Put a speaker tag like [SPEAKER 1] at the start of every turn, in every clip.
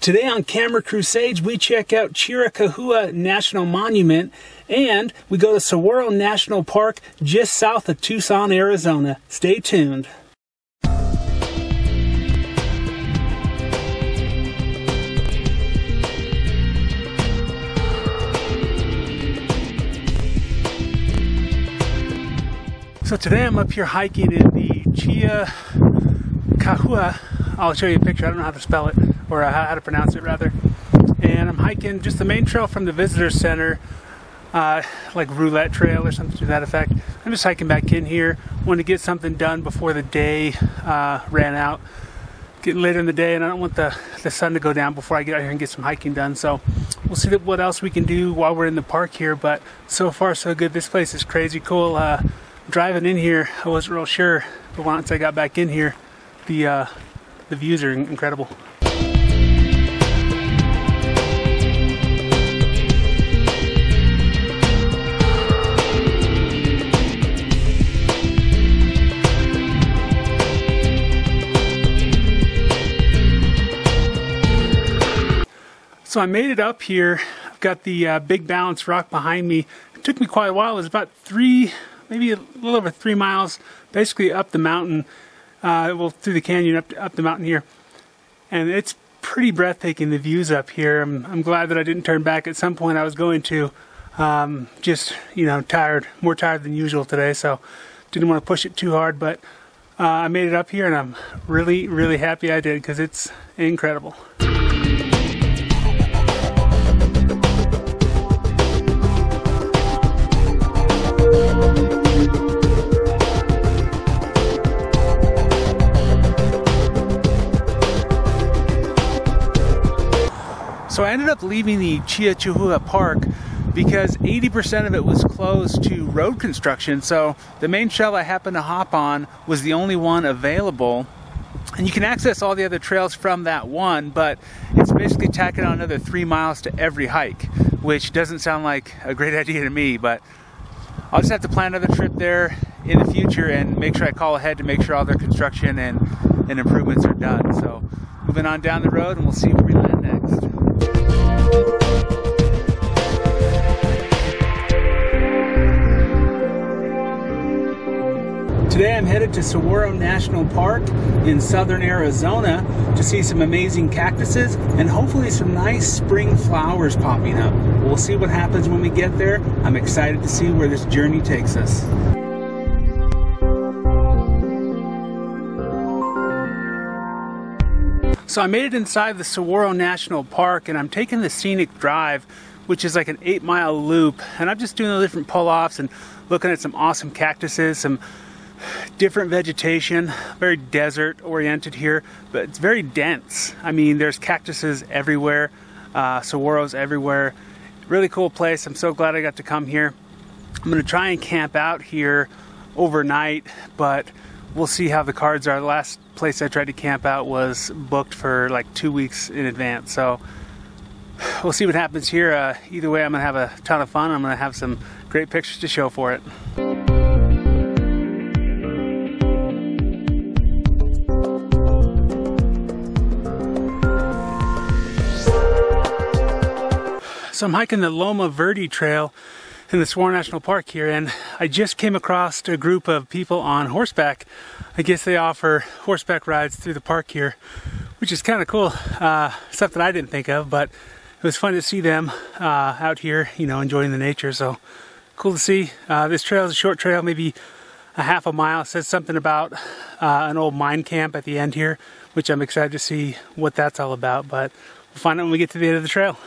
[SPEAKER 1] Today on Camera Crusades, we check out Chiricahua National Monument and we go to Saguaro National Park just south of Tucson, Arizona. Stay tuned. So today I'm up here hiking in the Chiricahua. I'll show you a picture. I don't know how to spell it, or how to pronounce it rather. And I'm hiking just the main trail from the visitor center, like roulette trail or something to that effect. I'm just hiking back in here. Wanted to get something done before the day ran out. Getting later in the day, and I don't want the sun to go down before I get out here and get some hiking done. So we'll see what else we can do while we're in the park here. But so far so good. This place is crazy cool. Driving in here, I wasn't real sure, but once I got back in here, the views are incredible. So I made it up here. I've got the big balance rock behind me. It took me quite a while. It was about maybe a little over 3 miles, basically up the mountain, well, through the canyon up the mountain here. And it's pretty breathtaking, the views up here. I'm glad that I didn't turn back. At some point I was going to, just, you know, more tired than usual today, so didn't want to push it too hard, but I made it up here and I'm really, really happy I did, because it's incredible. So I ended up leaving the Chiricahua Park because 80% of it was closed to road construction. So the main trail I happened to hop on was the only one available. And you can access all the other trails from that one, but it's basically tacking on another 3 miles to every hike, which doesn't sound like a great idea to me, but I'll just have to plan another trip there in the future and make sure I call ahead to make sure all their construction and improvements are done. So moving on down the road, and we'll see where we land next. Today I'm headed to Saguaro National Park in southern Arizona to see some amazing cactuses and hopefully some nice spring flowers popping up. We'll see what happens when we get there. I'm excited to see where this journey takes us. So I made it inside the Saguaro National Park and I'm taking the scenic drive, which is like an 8-mile loop, and I'm just doing the different pull-offs and looking at some awesome cactuses, some different vegetation, very desert oriented here, but it's very dense. I mean, there's cactuses everywhere, saguaros everywhere. Really cool place. I'm so glad I got to come here. I'm going to try and camp out here overnight, but we'll see how the cards are. The last place I tried to camp out was booked for like 2 weeks in advance, so we'll see what happens here. Either way, I'm going to have a ton of fun. I'm going to have some great pictures to show for it. So I'm hiking the Loma Verde Trail in the Saguaro National Park here, and I just came across a group of people on horseback. I guess they offer horseback rides through the park here, which is kind of cool. Something I didn't think of, but it was fun to see them out here, you know, enjoying the nature. So cool to see. This trail is a short trail, maybe a half a mile. It says something about an old mine camp at the end here, which I'm excited to see what that's all about, but we'll find out when we get to the end of the trail.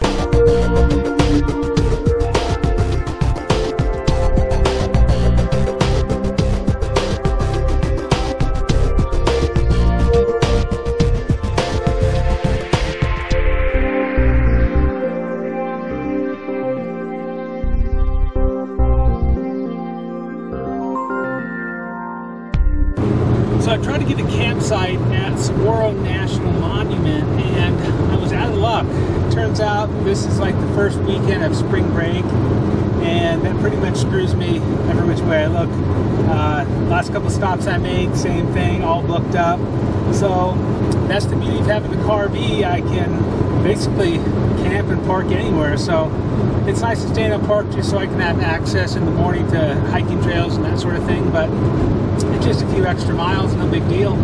[SPEAKER 1] So I tried to get a campsite at Saguaro National Monument and I was out of luck. It turns out this is like the first weekend of spring break and that pretty much screws me every which way I look. Last couple stops I made, same thing, all booked up. So that's the beauty of having the car be. I can basically camp and park anywhere. So it's nice to stay in a park just so I can have access in the morning to hiking trails and that sort of thing, but it's just a few extra miles, no big deal.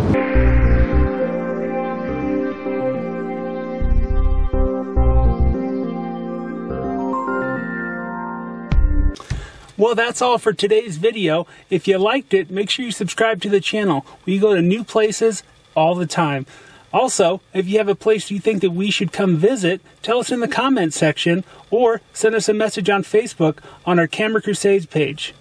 [SPEAKER 1] Well, that's all for today's video. If you liked it, make sure you subscribe to the channel. We go to new places all the time. Also, if you have a place you think that we should come visit, tell us in the comments section or send us a message on Facebook on our Camera Crusades page.